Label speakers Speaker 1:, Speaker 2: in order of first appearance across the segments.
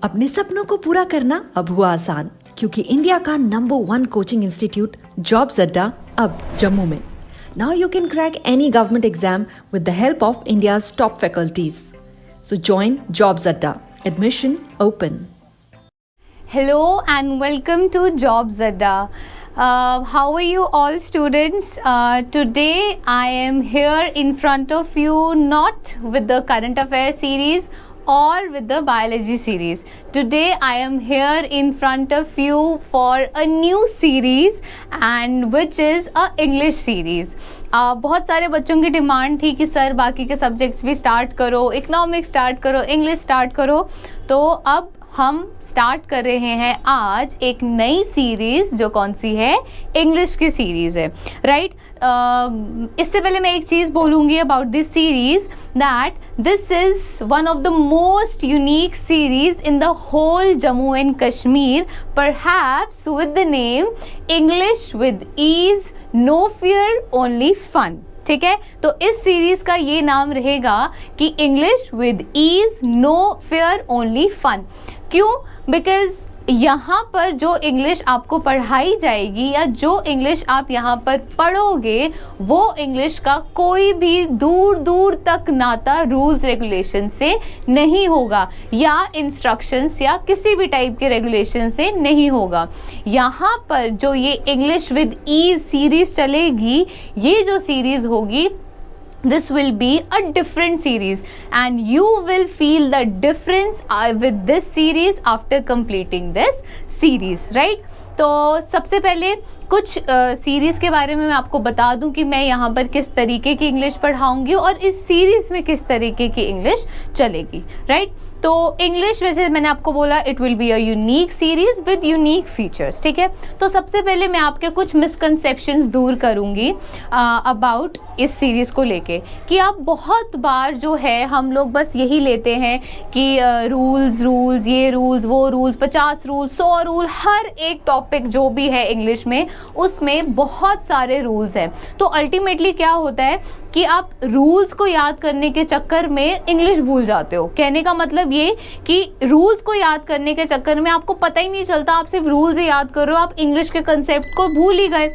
Speaker 1: अपने सपनों को पूरा करना अब हुआ आसान, क्योंकि इंडिया का नंबर 1 कोचिंग इंस्टीट्यूट जॉब्स अड्डा अब जम्मू में. Now you can crack any government exam with the help of India's top faculties. So join Jobs Adda. Admission open.
Speaker 2: Hello and welcome to Jobs Adda. How are you all students? Today I am here in front of you not with the current affairs series or with the biology series. Today I am here in front of you for a new series and which is a English series. बहुत सारे बच्चों की demand थी कि sir बाकी के subjects भी start करो, इकोनॉमिक्स स्टार्ट करो, इंग्लिश स्टार्ट करो. तो अब हम स्टार्ट कर रहे हैं आज एक नई सीरीज़ जो कौन सी है, इंग्लिश की सीरीज़ है, राइट. इससे पहले मैं एक चीज़ बोलूँगी about this series that this is one of the most unique series in the whole Jammu and Kashmir, perhaps with the name English with ease, no fear, only fun. ठीक है, तो इस सीरीज़ का ये नाम रहेगा कि English with ease, no fear, only fun. क्यों? बिकॉज यहाँ पर जो इंग्लिश आपको पढ़ाई जाएगी या जो इंग्लिश आप यहाँ पर पढ़ोगे वो इंग्लिश का कोई भी दूर दूर तक नाता रूल्स रेगुलेशन से नहीं होगा या इंस्ट्रक्शंस या किसी भी टाइप के रेगुलेशन से नहीं होगा. यहाँ पर जो ये इंग्लिश विद ईज सीरीज़ चलेगी, ये जो सीरीज़ होगी, this will be a different series and you will feel the difference with this series after completing this series, right. तो सबसे पहले कुछ सीरीज़ के बारे में मैं आपको बता दूं कि मैं यहाँ पर किस तरीके की इंग्लिश पढ़ाऊँगी और इस सीरीज़ में किस तरीके की इंग्लिश चलेगी, राइट. तो इंग्लिश वैसे मैंने आपको बोला it will be a unique series with unique features. ठीक है, तो सबसे पहले मैं आपके कुछ मिसकंसेप्शंस दूर करूँगी अबाउट इस सीरीज़ को लेके कि आप बहुत बार जो है हम लोग बस यही लेते हैं कि रूल्स ये रूल्स वो रूल्स, 50 रूल्स, 100 रूल, हर एक टॉपिक जो भी है इंग्लिश में उसमें बहुत सारे रूल्स हैं. तो अल्टीमेटली क्या होता है कि आप रूल्स को याद करने के चक्कर में इंग्लिश भूल जाते हो. कहने का मतलब ये कि रूल्स को याद करने के चक्कर में आपको पता ही नहीं चलता, आप सिर्फ रूल्स ही याद कर रहे हो, आप इंग्लिश के कंसेप्ट को भूल ही गए.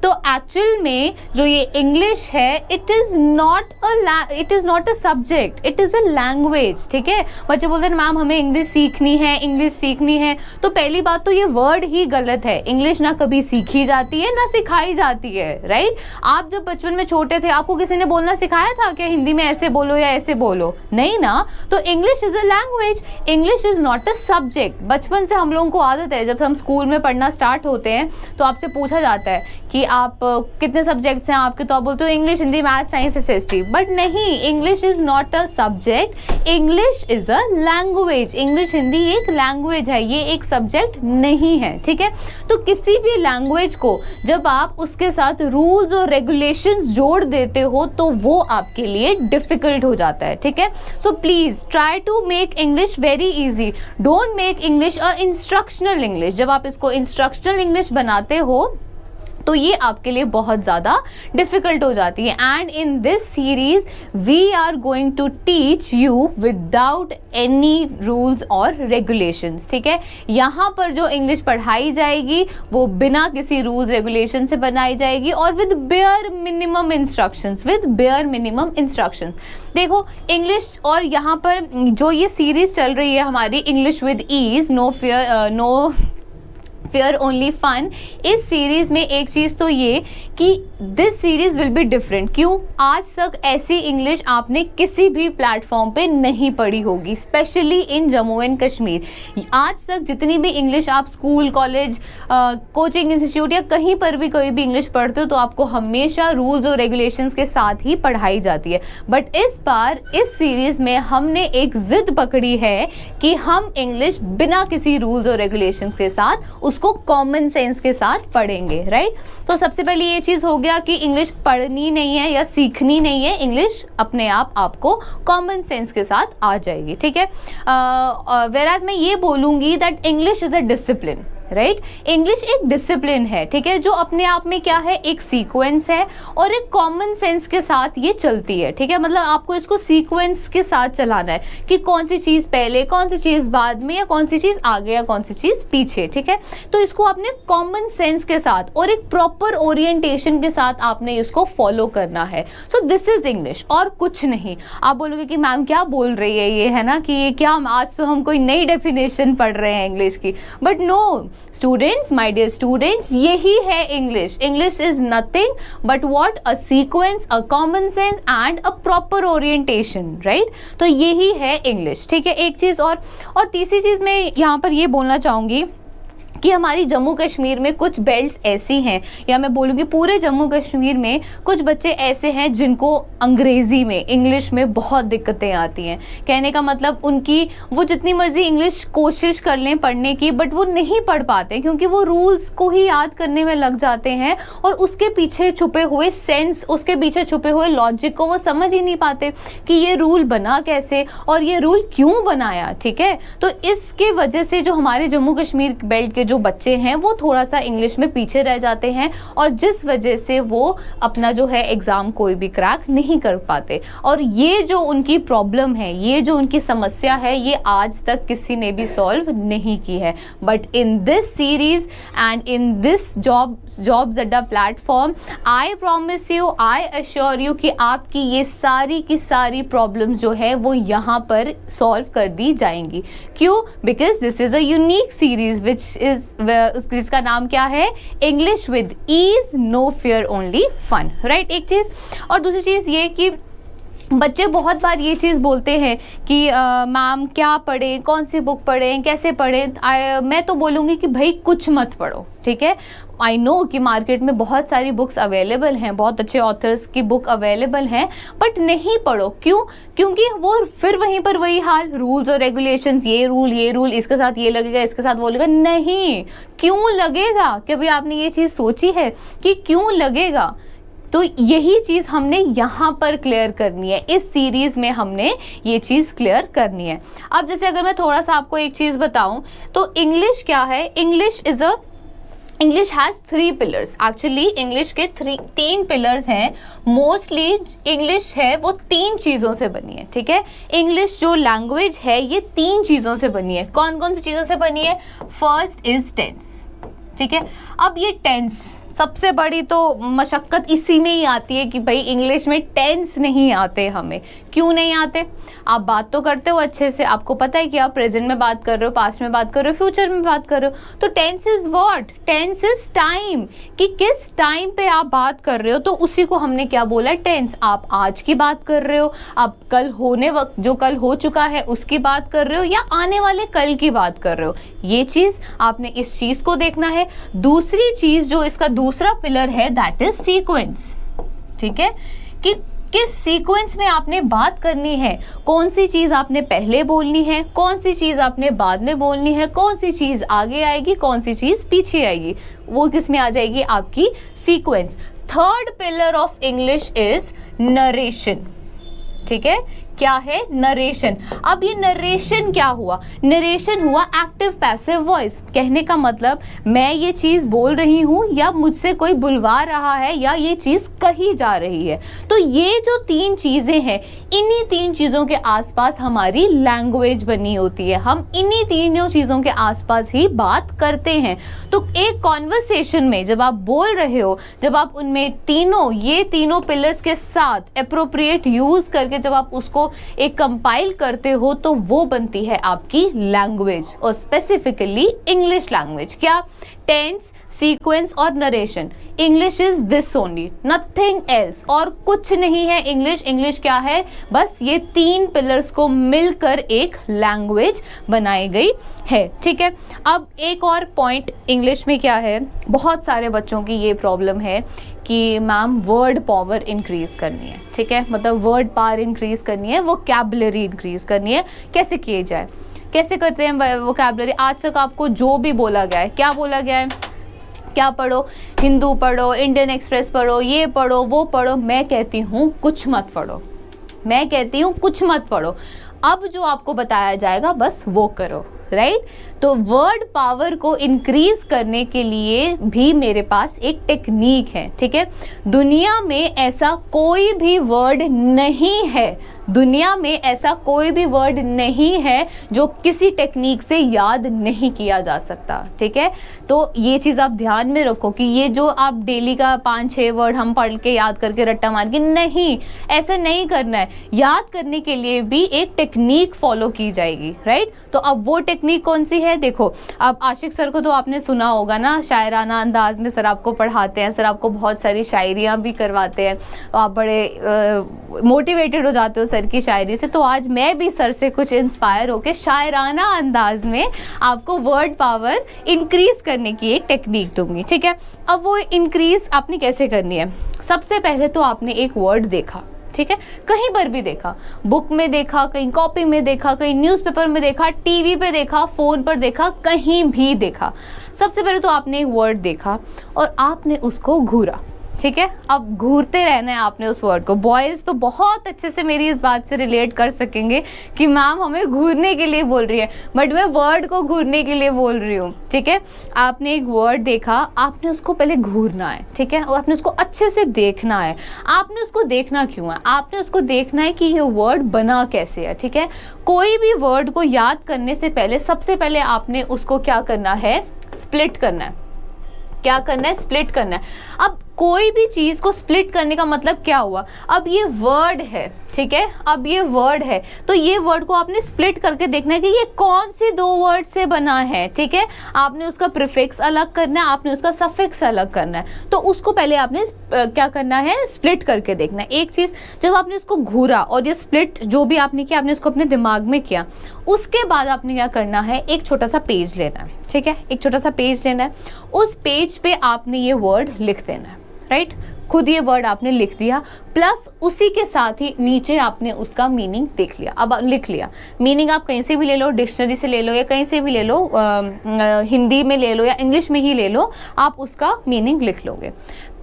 Speaker 2: तो एक्चुअल में जो ये इंग्लिश है it is not a subject, it is a language. ठीक है, बच्चे बोलते हैं मैम हमें इंग्लिश सीखनी है. तो पहली बात तो ये वर्ड ही गलत है. इंग्लिश ना कभी सीखी जाती है ना सिखाई जाती है, राइट. आप जब बचपन में छोटे थे आपको किसी ने बोलना सिखाया था कि हिंदी में ऐसे बोलो या ऐसे बोलो? नहीं ना. तो English is a language, English is not a subject. बचपन से हम लोगों को आदत है, जब हम स्कूल में पढ़ना स्टार्ट होते हैं तो आपसे पूछा जाता है कि आप कितने सब्जेक्ट्स हैं आपके, तो आप बोलते हो English, Hindi, math, science, SST. But नहीं, English is not a subject, English is a language. English, Hindi एक लैंग्वेज है, ये एक सब्जेक्ट नहीं है. ठीक है, तो किसी भी लैंग्वेज को जब आप उसके साथ रूल्स और रेगुलेशंस जोड़ देते हो तो वो आपके लिए डिफ़िकल्ट हो जाता है. ठीक है, so please try to make English very easy. Don't make English a instructional English. जब आप इसको इंस्ट्रक्शनल इंग्लिश बनाते हो तो ये आपके लिए बहुत ज़्यादा डिफ़िकल्ट हो जाती है. And in this series we are going to teach you without any rules और रेगुलेशंस. ठीक है, यहाँ पर जो इंग्लिश पढ़ाई जाएगी वो बिना किसी रूल्स रेगुलेशन से बनाई जाएगी और विद बेयर मिनिमम इंस्ट्रक्शंस. देखो इंग्लिश, और यहाँ पर जो ये सीरीज़ चल रही है हमारी English with ease, no fear only fun, इस सीरीज़ में एक चीज़ तो ये कि this series will be different. क्यों? आज तक ऐसी इंग्लिश आपने किसी भी प्लेटफॉर्म पे नहीं पढ़ी होगी, specially in Jammu and Kashmir. आज तक जितनी भी इंग्लिश आप स्कूल, कॉलेज, कोचिंग इंस्टीट्यूट या कहीं पर भी कोई भी इंग्लिश पढ़ते हो तो आपको हमेशा रूल्स और रेगुलेशंस के साथ ही पढ़ाई जाती है. बट इस बार इस सीरीज़ में हमने एक ज़िद पकड़ी है कि हम इंग्लिश बिना किसी रूल्स और रेगुलेशन के साथ उसको कॉमन सेंस के साथ पढ़ेंगे, राइट. तो सबसे पहले ये चीज़ हो गया कि इंग्लिश पढ़नी नहीं है या सीखनी नहीं है, इंग्लिश अपने आप आपको कॉमन सेंस के साथ आ जाएगी. ठीक है, वेराज मैं ये बोलूँगी that English is a discipline. Right. English एक डिसिप्लिन है, ठीक है, जो अपने आप में क्या है, एक सीक्वेंस है और एक कॉमन सेंस के साथ ये चलती है, ठीक है। मतलब आपको इसको सीक्वेंस के साथ चलाना है कि कौन सी चीज़ पहले, कौन सी चीज़ बाद में, या कौन सी चीज़ आगे या कौन सी चीज़ पीछे, ठीक है। तो इसको आपने कॉमन सेंस के साथ और एक प्रॉपर ओरिएंटेशन के साथ आपने इसको फॉलो करना है। सो दिस इज इंग्लिश और कुछ नहीं। आप बोलोगे कि मैम क्या बोल रही है ये, है ना, कि ये क्या, आज तो हम कोई नई डेफिनेशन पढ़ रहे हैं इंग्लिश की, but no students, my dear students, यही है English. English is nothing but what, a sequence, a common sense and a proper orientation, right. तो यही है इंग्लिश, ठीक है। एक चीज़ और तीसरी चीज़ मैं यहाँ पर ये बोलना चाहूँगी कि हमारी जम्मू कश्मीर में कुछ बेल्ट्स ऐसी हैं, या मैं बोलूँगी पूरे जम्मू कश्मीर में कुछ बच्चे ऐसे हैं जिनको अंग्रेज़ी में, इंग्लिश में बहुत दिक्कतें आती हैं। कहने का मतलब उनकी, वो जितनी मर्जी इंग्लिश कोशिश कर लें पढ़ने की, बट वो नहीं पढ़ पाते क्योंकि वो रूल्स को ही याद करने में लग जाते हैं और उसके पीछे छुपे हुए सेंस, उसके पीछे छुपे हुए लॉजिक को वो समझ ही नहीं पाते कि ये रूल बना कैसे और ये रूल क्यों बनाया, ठीक है। तो इसके वजह से जो हमारे जम्मू कश्मीर बेल्ट के जो बच्चे हैं वो थोड़ा सा इंग्लिश में पीछे रह जाते हैं और जिस वजह से वो अपना जो है एग्ज़ाम कोई भी क्रैक नहीं कर पाते। और ये जो उनकी प्रॉब्लम है, ये जो उनकी समस्या है, ये आज तक किसी ने भी सॉल्व नहीं की है। But in this series and in this jobs Adda platform, I promise you, I assure you कि आपकी ये सारी की सारी प्रॉब्लम्स जो है वो यहाँ पर सॉल्व कर दी जाएंगी। क्यों? Because this is a unique series which is जिसका नाम क्या है, English with ease, no fear, only fun, right. एक चीज़ और दूसरी चीज़ ये कि बच्चे बहुत बार ये चीज़ बोलते हैं कि मैम क्या पढ़ें, कौन सी बुक पढ़ें, कैसे पढ़ें। मैं तो बोलूँगी कि भाई कुछ मत पढ़ो, ठीक है। आई नो कि मार्केट में बहुत सारी बुक्स अवेलेबल हैं, बहुत अच्छे ऑथर्स की बुक अवेलेबल हैं, बट नहीं पढ़ो। क्यों? क्योंकि वो फिर वहीं पर वही हाल, रूल्स और रेगुलेशंस, ये रूल इसके साथ ये लगेगा, इसके साथ वो लगेगा। नहीं, क्यों लगेगा? कभी आपने ये चीज़ सोची है कि क्यों लगेगा? तो यही चीज़ हमने यहाँ पर क्लियर करनी है, इस सीरीज़ में हमने ये चीज़ क्लियर करनी है। अब जैसे अगर मैं थोड़ा सा आपको एक चीज़ बताऊँ तो इंग्लिश क्या है, English has 3 pillars. Actually English के 3 पिलर्स हैं। मोस्टली इंग्लिश है वो 3 चीज़ों से बनी है, ठीक है। इंग्लिश जो लैंग्वेज है ये 3 चीज़ों से बनी है। कौन कौन सी चीज़ों से बनी है? फर्स्ट इज टेंस, ठीक है। अब ये टेंस, सबसे बड़ी तो मशक्क़त इसी में ही आती है कि भाई इंग्लिश में टेंस नहीं आते हमें। क्यों नहीं आते? आप बात तो करते हो अच्छे से, आपको पता है कि आप प्रेजेंट में बात कर रहे हो, पास्ट में बात कर रहे हो, फ्यूचर में बात कर रहे हो। तो tense is what? Tense is time, कि किस टाइम पे आप बात कर रहे हो, तो उसी को हमने क्या बोला? टेंस। आप आज की बात कर रहे हो, आप कल होने वक्त, जो कल हो चुका है उसकी बात कर रहे हो, या आने वाले कल की बात कर रहे हो। ये चीज़ आपने इस चीज़ को देखना है। दूसरी चीज़ जो इसका दूसरा पिलर है दैट इज सीक्वेंस, ठीक है, कि किस सीक्वेंस में आपने बात करनी है, कौन सी चीज़ आपने पहले बोलनी है, कौन सी चीज़ आपने बाद में बोलनी है, कौन सी चीज़ आगे आएगी, कौन सी चीज़ पीछे आएगी, वो किस में आ जाएगी? आपकी sequence. Third pillar of English is narration, ठीक है। क्या है? नरेशन। अब ये नरेशन क्या हुआ? नरेशन हुआ एक्टिव पैसिव वॉइस। कहने का मतलब मैं ये चीज़ बोल रही हूँ या मुझसे कोई बुलवा रहा है या ये चीज़ कही जा रही है। तो ये जो 3 चीज़ें हैं, इन्हीं 3 चीज़ों के आसपास हमारी लैंग्वेज बनी होती है। हम इन्हीं तीनों चीज़ों के आसपास ही बात करते हैं। तो एक कॉन्वर्सेशन में जब आप बोल रहे हो, जब आप उनमें ये तीनों पिलर्स के साथ एप्रोप्रिएट यूज़ करके जब आप उसको एक कंपाइल करते हो तो वो बनती है आपकी लैंग्वेज, और स्पेसिफिकली इंग्लिश लैंग्वेज। क्या? टेंस, सीक्वेंस और narration. English is this only, nothing else, और कुछ नहीं है इंग्लिश। इंग्लिश क्या है? बस ये 3 पिलर्स को मिलकर एक लैंग्वेज बनाई गई है, ठीक है। अब एक और पॉइंट इंग्लिश में क्या है, बहुत सारे बच्चों की ये प्रॉब्लम है कि मैम वर्ड पावर इंक्रीज करनी है, ठीक है, मतलब वर्ड पावर इंक्रीज करनी है, वोकैबुलरी इंक्रीज करनी है। कैसे किए जाए? कैसे करते हैं वोकैबुलरी? आज तक आपको जो भी बोला गया है, क्या बोला गया है? क्या पढ़ो? हिंदू पढ़ो, इंडियन एक्सप्रेस पढ़ो, ये पढ़ो, वो पढ़ो। मैं कहती हूँ कुछ मत पढ़ो, मैं कहती हूँ कुछ मत पढ़ो। अब जो आपको बताया जाएगा बस वो करो, राइट। तो वर्ड पावर को इंक्रीज करने के लिए भी मेरे पास एक टेक्निक है, ठीक है। दुनिया में ऐसा कोई भी वर्ड नहीं है, दुनिया में ऐसा कोई भी वर्ड नहीं है जो किसी टेक्निक से याद नहीं किया जा सकता, ठीक है। तो ये चीज़ आप ध्यान में रखो कि ये जो आप डेली का 5-6 वर्ड हम पढ़ के याद करके रट्टा मार के, नहीं, ऐसा नहीं करना है। याद करने के लिए भी एक टेक्निक फॉलो की जाएगी, राइट। तो अब वो टेक्निक कौन सी है, देखो, अब आशिक सर को तो आपने सुना होगा ना, शायराना अंदाज में सर आपको पढ़ाते हैं, सर आपको बहुत सारी शायरियाँ भी करवाते हैं, आप बड़े मोटिवेटेड हो जाते हो सर की शायरी से। तो आज मैं भी सर से कुछ इंस्पायर होकर शायराना अंदाज में आपको वर्ड पावर इंक्रीज करने की एक टेक्निक दूंगी, ठीक है। अब वो इंक्रीज आपने कैसे करनी है, सबसे पहले तो आपने एक वर्ड देखा, ठीक है, कहीं पर भी देखा, बुक में देखा, कहीं कॉपी में देखा, कहीं न्यूज़पेपर में देखा, टीवी पे देखा, फ़ोन पर देखा, कहीं भी देखा। सबसे पहले तो आपने एक वर्ड देखा और आपने उसको घूरा, ठीक है। अब घूरते रहना है आपने उस वर्ड को। बॉयज़ तो बहुत अच्छे से मेरी इस बात से रिलेट कर सकेंगे कि मैम हमें घूरने के लिए बोल रही है, बट मैं वर्ड को घूरने के लिए बोल रही हूँ, ठीक है। आपने एक वर्ड देखा, आपने उसको पहले घूरना है, ठीक है, और आपने उसको अच्छे से देखना है। आपने उसको देखना क्यों है, आपने उसको देखना है कि ये वर्ड बना कैसे है, ठीक है। कोई भी वर्ड को याद करने से पहले सबसे पहले आपने उसको क्या करना है, स्प्लिट करना है। क्या करना है, स्प्लिट करना है। अब कोई भी चीज़ को स्प्लिट करने का मतलब क्या हुआ, अब ये वर्ड है, ठीक है, अब ये वर्ड है, तो ये वर्ड को आपने स्प्लिट करके देखना है कि ये कौन से 2 वर्ड से बना है, ठीक है। आपने उसका प्रीफिक्स अलग करना है, आपने उसका सफिक्स अलग करना है, तो उसको पहले आपने क्या करना है, स्प्लिट करके देखना है। एक चीज़, जब आपने उसको घूरा और ये स्प्लिट जो भी आपने किया, आपने उसको अपने दिमाग में किया, उसके बाद आपने क्या करना है, एक छोटा सा पेज लेना है, ठीक है, एक छोटा सा पेज लेना है, उस पेज पे आपने ये वर्ड लिख देना है, राइट। खुद ये वर्ड आपने लिख दिया, प्लस उसी के साथ ही नीचे आपने उसका मीनिंग देख लिया। अब लिख लिया, मीनिंग आप कहीं से भी ले लो, डिक्शनरी से ले लो या कहीं से भी ले लो, हिंदी में ले लो या इंग्लिश में ही ले लो, आप उसका मीनिंग लिख लोगे।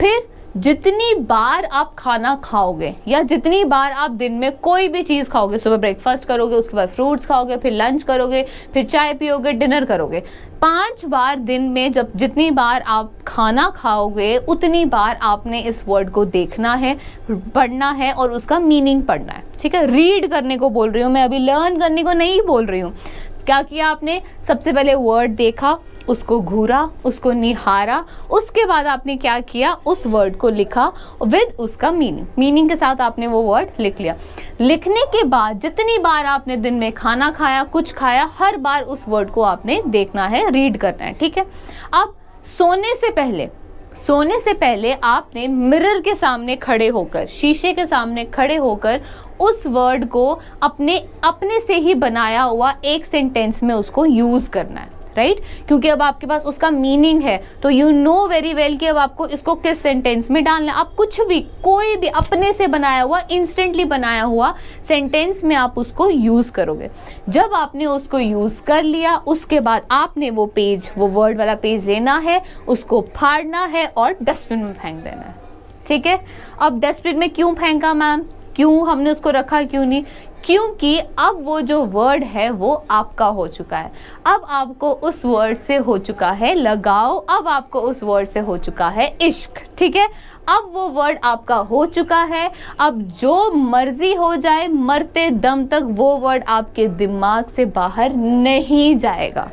Speaker 2: फिर जितनी बार आप खाना खाओगे या जितनी बार आप दिन में कोई भी चीज़ खाओगे, सुबह ब्रेकफास्ट करोगे, उसके बाद फ्रूट्स खाओगे, फिर लंच करोगे, फिर चाय पियोगे, डिनर करोगे, 5 बार दिन में जब जितनी बार आप खाना खाओगे उतनी बार आपने इस वर्ड को देखना है, पढ़ना है और उसका मीनिंग पढ़ना है, ठीक है। रीड करने को बोल रही हूँ मैं, अभी लर्न करने को नहीं बोल रही हूँ। क्या किया आपने, सबसे पहले वर्ड देखा, उसको घूरा, उसको निहारा, उसके बाद आपने क्या किया, उस वर्ड को लिखा विद उसका मीनिंग के साथ आपने वो वर्ड लिख लिया। लिखने के बाद जितनी बार आपने दिन में खाना खाया, कुछ खाया, हर बार उस वर्ड को आपने देखना है, रीड करना है, ठीक है। अब सोने से पहले आपने मिरर के सामने खड़े होकर, शीशे के सामने खड़े होकर उस वर्ड को अपने से ही बनाया हुआ एक सेंटेंस में उसको यूज़ करना है, राइट। क्योंकि अब आपके पास उसका मीनिंग है, तो यू नो वेरी वेल कि अब आपको इसको किस सेंटेंस में डालना है। आप कुछ भी, कोई भी अपने से बनाया हुआ, इंस्टेंटली बनाया हुआ सेंटेंस में आप उसको यूज़ करोगे। जब आपने उसको यूज़ कर लिया, उसके बाद आपने वो वर्ड वाला पेज लेना है, उसको फाड़ना है और डस्टबिन में फेंक देना है, ठीक है। अब डस्टबिन में क्यों फेंका मैम, क्यों हमने उसको रखा, क्यों नहीं, क्योंकि अब वो जो वर्ड है वो आपका हो चुका है। अब आपको उस वर्ड से हो चुका है लगाव, अब आपको उस वर्ड से हो चुका है इश्क, ठीक है। अब वो वर्ड आपका हो चुका है, अब जो मर्जी हो जाए, मरते दम तक वो वर्ड आपके दिमाग से बाहर नहीं जाएगा,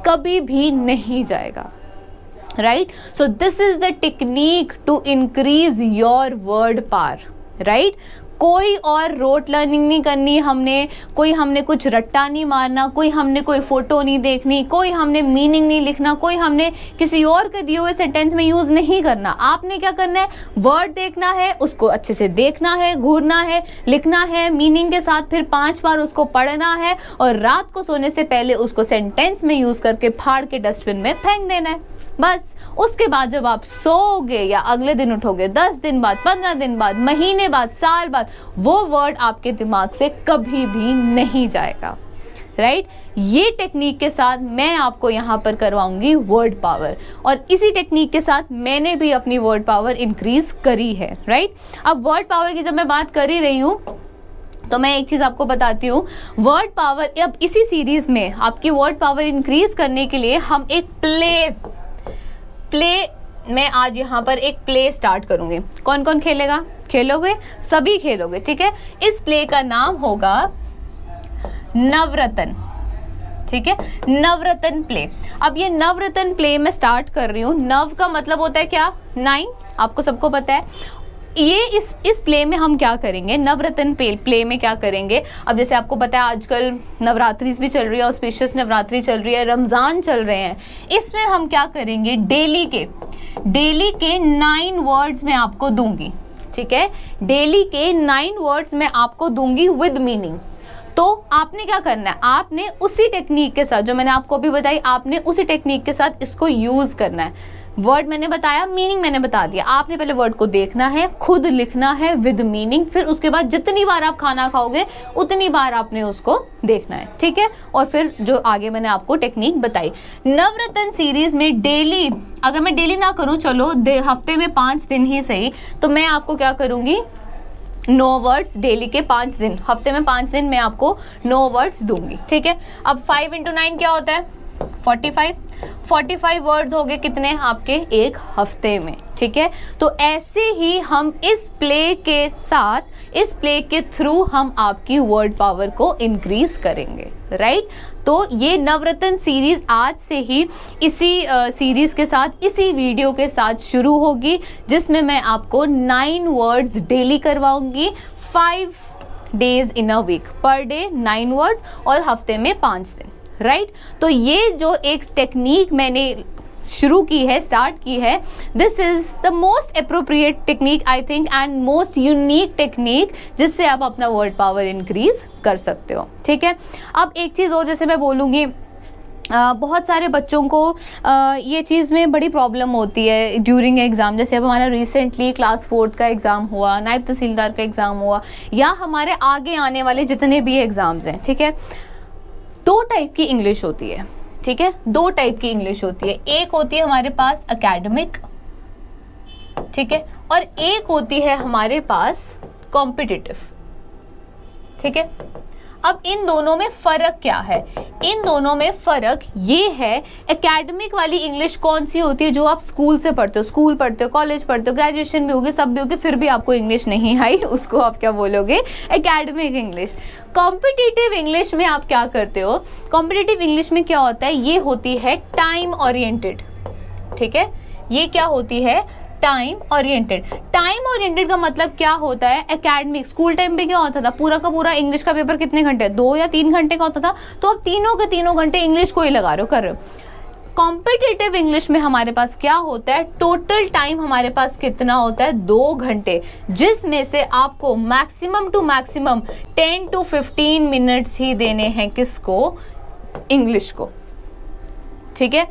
Speaker 2: कभी भी नहीं जाएगा, right. So this is the technique to increase your word power, right. कोई और रोट लर्निंग नहीं करनी हमने कुछ रट्टा नहीं मारना, हमने कोई फोटो नहीं देखनी, हमने मीनिंग नहीं लिखना, हमने किसी और के दिए हुए सेंटेंस में यूज़ नहीं करना। आपने क्या करना है, वर्ड देखना है, उसको अच्छे से देखना है, घूरना है, लिखना है मीनिंग के साथ, फिर 5 बार उसको पढ़ना है और रात को सोने से पहले उसको सेंटेंस में यूज़ करके फाड़ के डस्टबिन में फेंक देना है, बस। उसके बाद जब आप सोओगे या अगले दिन उठोगे, 10 दिन बाद, 15 दिन बाद, महीने बाद, साल बाद, वो वर्ड आपके दिमाग से कभी भी नहीं जाएगा, राइट। ये टेक्निक के साथ मैं आपको यहाँ पर करवाऊंगी वर्ड पावर, और इसी टेक्निक के साथ मैंने भी अपनी वर्ड पावर इंक्रीज करी है, राइट। अब वर्ड पावर की जब मैं बात कर ही रही हूँ, तो मैं एक चीज़ आपको बताती हूँ, वर्ड पावर, अब इसी सीरीज में आपकी वर्ड पावर इंक्रीज करने के लिए हम एक प्ले मैं आज यहाँ पर एक प्ले स्टार्ट करूँगी। कौन कौन खेलेगा? खेलोगे? सभी खेलोगे, ठीक है। इस प्ले का नाम होगा नवरत्न, ठीक है, नवरत्न प्ले। अब ये नवरत्न प्ले मैं स्टार्ट कर रही हूँ। नव का मतलब होता है क्या? 9, आपको सबको पता है। ये इस प्ले में हम क्या करेंगे, नवरत्न प्ले में क्या करेंगे? अब जैसे आपको पता है आजकल नवरात्रि भी चल रही है, ऑस्पिशियस नवरात्रि चल रही है, रमज़ान चल रहे हैं। इसमें हम क्या करेंगे, डेली के 9 वर्ड्स मैं आपको दूंगी, ठीक है। डेली के 9 वर्ड्स मैं आपको दूंगी विद मीनिंग। तो आपने क्या करना है, आपने उसी टेक्निक के साथ जो मैंने आपको अभी बताई, आपने उसी टेक्निक के साथ इसको यूज करना है। वर्ड मैंने बताया, मीनिंग मैंने बता दिया। आपने पहले वर्ड को देखना है, खुद लिखना है विद मीनिंग, फिर उसके बाद जितनी बार आप खाना खाओगे उतनी बार आपने उसको देखना है, ठीक है। और फिर जो आगे मैंने आपको टेक्निक बताई। नवरत्न सीरीज में डेली, अगर मैं डेली ना करूं, चलो हफ्ते में 5 दिन ही सही, तो मैं आपको क्या करूंगी, 9 वर्ड्स डेली के 5 दिन, हफ्ते में 5 दिन मैं आपको 9 वर्ड्स दूंगी, ठीक है। अब 5 × 9 क्या होता है? 45 वर्ड्स हो गए कितने आपके? एक हफ्ते में, ठीक है। तो ऐसे ही हम इस प्ले के साथ, इस प्ले के थ्रू हम आपकी वर्ड पावर को इंक्रीज करेंगे, राइट। तो ये नवरत्न सीरीज आज से ही इसी सीरीज के साथ, इसी वीडियो के साथ शुरू होगी, जिसमें मैं आपको 9 वर्ड्स डेली करवाऊंगी, 5 days in a week, per day 9 words और हफ्ते में 5 दिन, राइट। तो ये जो एक टेक्निक मैंने शुरू की है, स्टार्ट की है, this is the most appropriate technique I think and most unique technique, जिससे आप अपना वर्ड पावर इंक्रीज कर सकते हो, ठीक है। अब एक चीज़ और जैसे मैं बोलूँगी, बहुत सारे बच्चों को ये चीज़ में बड़ी प्रॉब्लम होती है ड्यूरिंग एग्ज़ाम। जैसे अब हमारा रिसेंटली क्लास 4th का एग्ज़ाम हुआ, नायब तहसीलदार का एग्ज़ाम हुआ, या हमारे आगे आने वाले जितने भी एग्ज़ाम्स हैं, ठीक है। 2 टाइप की इंग्लिश होती है, ठीक है। 2 टाइप की इंग्लिश होती है। एक होती है हमारे पास एकेडमिक, ठीक है, और एक होती है हमारे पास कॉम्पिटिटिव, ठीक है। अब इन दोनों में फ़र्क क्या है? इन दोनों में फ़र्क ये है, एकेडमिक वाली इंग्लिश कौन सी होती है? जो आप स्कूल से पढ़ते हो, स्कूल पढ़ते हो, कॉलेज पढ़ते हो, ग्रेजुएशन भी होगी, सब भी होगी, फिर भी आपको इंग्लिश नहीं आई, उसको आप क्या बोलोगे? Academic English. कॉम्पिटिटिव इंग्लिश में आप क्या करते हो? कॉम्पिटिटिव इंग्लिश में क्या होता है? ये होती है टाइम ओरिएंटेड, ठीक है। ये क्या होती है? Time oriented. टाइम ओरिएंटेड का मतलब क्या होता है? एकेडमिक स्कूल टाइम पे क्या होता था, पूरा का पूरा इंग्लिश का पेपर कितने घंटे, 2 या 3 घंटे का होता था, तो आप तीनों के तीनों घंटे इंग्लिश को ही लगा रहे हो, कर रहे हो। कॉम्पिटिटिव इंग्लिश में हमारे पास क्या होता है? टोटल टाइम हमारे पास कितना होता है? 2 घंटे, जिसमें से आपको maximum to maximum 10 to 15 minutes ही देने हैं, किसको? इंग्लिश को, ठीक है।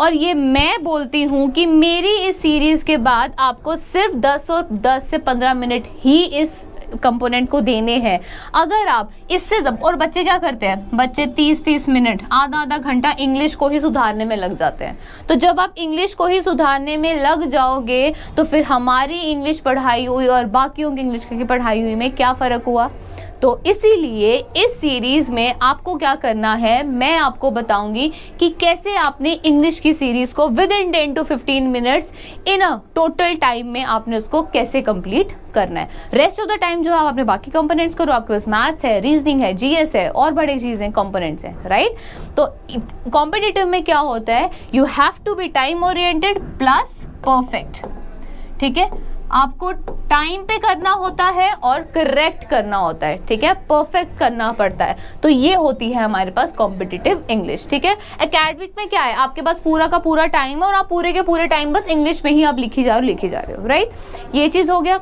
Speaker 2: और ये मैं बोलती हूँ कि मेरी इस सीरीज़ के बाद आपको सिर्फ 10 से 15 मिनट ही इस कंपोनेंट को देने हैं। अगर आप इससे और बच्चे क्या करते हैं? बच्चे 30 मिनट, आधा घंटा इंग्लिश को ही सुधारने में लग जाते हैं। तो जब आप इंग्लिश को ही सुधारने में लग जाओगे, तो फिर हमारी इंग्लिश पढ़ाई हुई और बाकियों की इंग्लिश की पढ़ाई हुई में क्या फ़र्क हुआ? तो इसीलिए इस सीरीज़ में आपको क्या करना है, मैं आपको बताऊंगी कि कैसे आपने इंग्लिश की सीरीज़ को with in 10 to 15 minutes in a total time में आपने उसको कैसे कंप्लीट करना है। रेस्ट ऑफ द टाइम जो आप अपने बाकी कंपोनेंट्स करो, आपके पास मैथ्स है, रीजनिंग है, जीएस है और बड़ी चीज़ें कंपोनेंट्स हैं, राइट। तो कॉम्पिटिटिव में क्या होता है? You have to be time oriented plus perfect, ठीक है। आपको टाइम पे करना होता है और करेक्ट करना होता है, ठीक है, परफेक्ट करना पड़ता है। तो ये होती है हमारे पास कॉम्पिटिटिव इंग्लिश, ठीक है। एकेडमिक में क्या है? आपके पास पूरा का पूरा टाइम है और आप पूरे के पूरे टाइम बस इंग्लिश में ही आप लिखी जा रहे हो, राइट। ये चीज़ हो गया।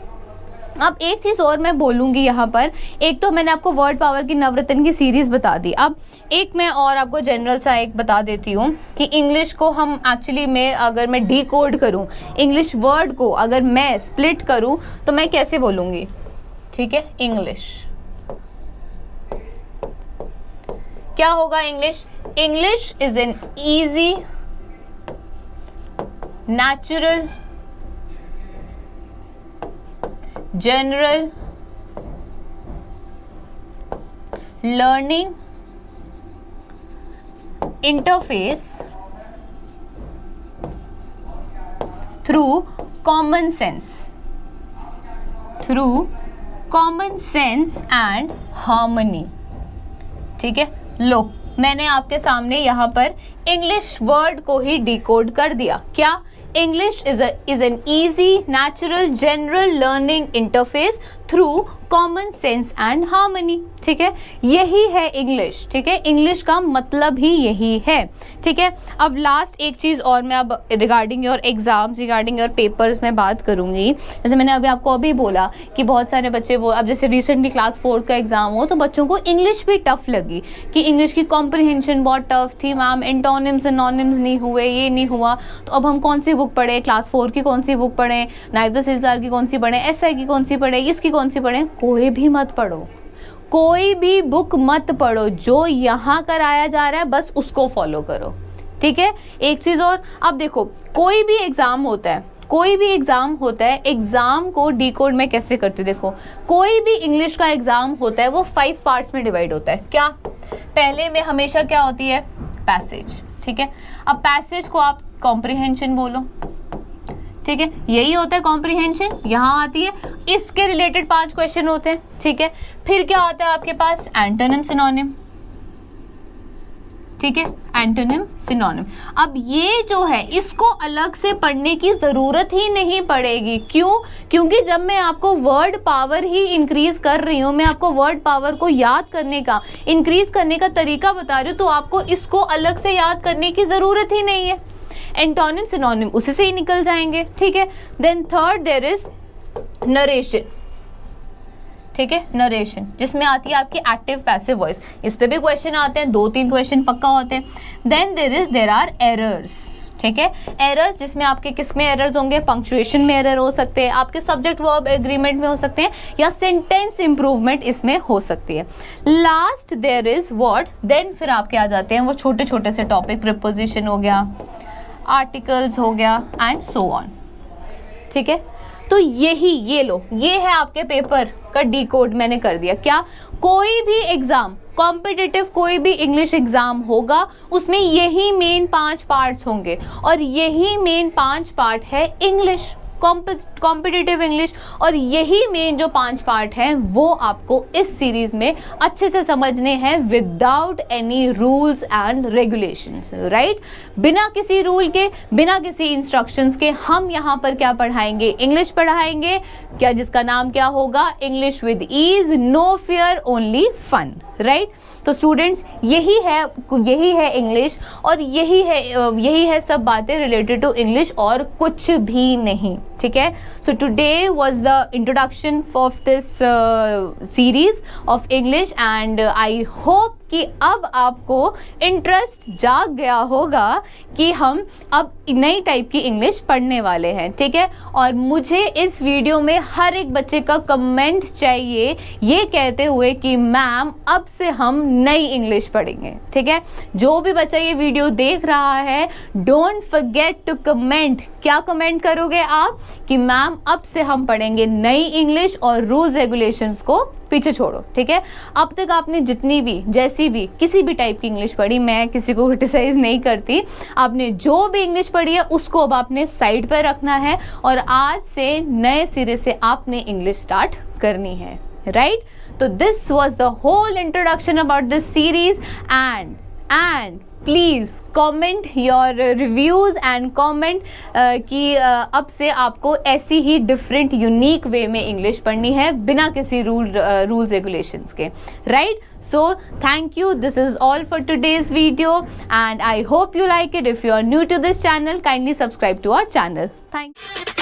Speaker 2: अब एक चीज़ और मैं बोलूँगी यहाँ पर, एक तो मैंने आपको वर्ड पावर की नवरत्न की सीरीज़ बता दी, अब एक मैं और आपको जनरल सा एक बता देती हूँ कि इंग्लिश को हम एक्चुअली में अगर मैं डिकोड करूँ, इंग्लिश वर्ड को अगर मैं स्प्लिट करूँ तो मैं कैसे बोलूँगी, ठीक है। इंग्लिश क्या होगा? English is an easy, natural, general learning interface through common sense and harmony। ठीक है, लो मैंने आपके सामने यहाँ पर इंग्लिश वर्ड को ही डिकोड कर दिया। क्या? English is an easy natural general learning interface through common sense and harmony. ठीक है, यही है इंग्लिश। ठीक है, इंग्लिश का मतलब ही यही है। ठीक है, अब लास्ट एक चीज़ और मैं अब regarding your exams, regarding your papers में बात करूँगी। जैसे मैंने आपको अभी बोला कि बहुत सारे बच्चे वो अब जैसे रिसेंटली क्लास 4 का एग्ज़ाम हो तो बच्चों को इंग्लिश भी टफ लगी कि इंग्लिश की कॉम्प्रिहेंशन बहुत टफ थी मैम, एंटोनिम्स सिनोनिम्स नहीं हुए, ये नहीं हुआ। तो अब हम कौन सी बुक पढ़ें, क्लास 4 की कौन सी बुक पढ़ें, नायब तहसीलदार की कौन सी पढ़ें, एसआई की कौन सी पढ़ें, इसकी कौन सी पढ़ें? कोई भी मत पढ़ो, कोई भी बुक मत पढ़ो, जो यहाँ कराया जा रहा है बस उसको फॉलो करो। ठीक है, एक चीज़ और, अब देखो कोई भी एग्ज़ाम होता है, कोई भी एग्ज़ाम होता है, एग्ज़ाम को डिकोड में कैसे करते हो? देखो कोई भी इंग्लिश का एग्ज़ाम होता है वो 5 पार्ट्स में डिवाइड होता है। क्या? पहले में हमेशा क्या होती है? पैसेज। ठीक है, अब पैसेज को आप कॉम्प्रिहेंशन बोलो। ठीक है, यही होता है कॉम्प्रिहेंशन, यहाँ आती है, इसके रिलेटेड 5 क्वेश्चन होते हैं। ठीक है, फिर क्या होता है आपके पास? Antonym synonym. ठीक है, एंटोनिम सिनोनिम। अब ये जो है इसको अलग से पढ़ने की ज़रूरत ही नहीं पड़ेगी। क्यों? क्योंकि जब मैं आपको वर्ड पावर ही इंक्रीज कर रही हूँ, मैं आपको वर्ड पावर को याद करने का, इंक्रीज करने का तरीका बता रही हूँ, तो आपको इसको अलग से याद करने की ज़रूरत ही नहीं है। एंटोनिम सिनोनिम उसी से ही निकल जाएंगे। ठीक है, then third there is narration. ठीक है, नरेशन जिसमें आती है आपकी एक्टिव पैसिव वॉइस, इस पे भी क्वेश्चन आते हैं, 2-3 क्वेश्चन पक्का होते हैं। Then there are errors. ठीक है, एरर्स जिसमें आपके किसमें एरर्स होंगे? पंक्चुएशन में एरर हो सकते हैं, आपके सब्जेक्ट वर्ब एग्रीमेंट में हो सकते हैं, या सेंटेंस इंप्रूवमेंट इसमें हो सकती है। Last there is what? Then फिर आपके आ जाते हैं वो छोटे छोटे से टॉपिक, प्रीपोजिशन हो गया, आर्टिकल्स हो गया एंड सो ऑन। ठीक है, तो यही ये लो, ये है आपके पेपर का डिकोड मैंने कर दिया। क्या? कोई भी एग्जाम, कॉम्पिटिटिव कोई भी इंग्लिश एग्जाम होगा उसमें यही मेन 5 पार्ट्स होंगे, और यही मेन 5 पार्ट है इंग्लिश, कॉम्पिटिटिव इंग्लिश। और यही मेन जो 5 पार्ट हैं वो आपको इस सीरीज में अच्छे से समझने हैं without any rules and regulations. Right, बिना किसी रूल के, बिना किसी इंस्ट्रक्शंस के हम यहाँ पर क्या पढ़ाएंगे? इंग्लिश पढ़ाएंगे। क्या? जिसका नाम क्या होगा? English with ease, no fear, only fun. Right, तो स्टूडेंट्स यही है इंग्लिश, और यही है सब बातें रिलेटेड टू इंग्लिश, और कुछ भी नहीं। ठीक है, so today was the introduction of this series of English, and I hope कि अब आपको इंटरेस्ट जाग गया होगा कि हम अब नई टाइप की इंग्लिश पढ़ने वाले हैं। ठीक है, और मुझे इस वीडियो में हर एक बच्चे का कमेंट चाहिए ये कहते हुए कि मैम अब से हम नई इंग्लिश पढ़ेंगे। ठीक है, जो भी बच्चा ये वीडियो देख रहा है, डोंट फॉरगेट टू कमेंट। क्या कमेंट करोगे आप? कि मैम अब से हम पढ़ेंगे नई इंग्लिश, और रूल्स रेगुलेशंस को पीछे छोड़ो। ठीक है, अब तक आपने जितनी भी, जैसी भी, किसी भी टाइप की इंग्लिश पढ़ी, मैं किसी को क्रिटिसाइज नहीं करती, आपने जो भी इंग्लिश पढ़ी है उसको अब आपने साइड पर रखना है, और आज से नए सिरे से आपने इंग्लिश स्टार्ट करनी है। राइट, तो this was the whole introduction about this series, and please comment your reviews and comment कि अब से आपको ऐसी ही डिफरेंट यूनिक वे में इंग्लिश पढ़नी है बिना किसी रूल्स रेगुलेशंस के। Right, so thank you, this is all for today's video, and I hope you like it. If you are new to this channel, kindly subscribe to our channel. Thank you.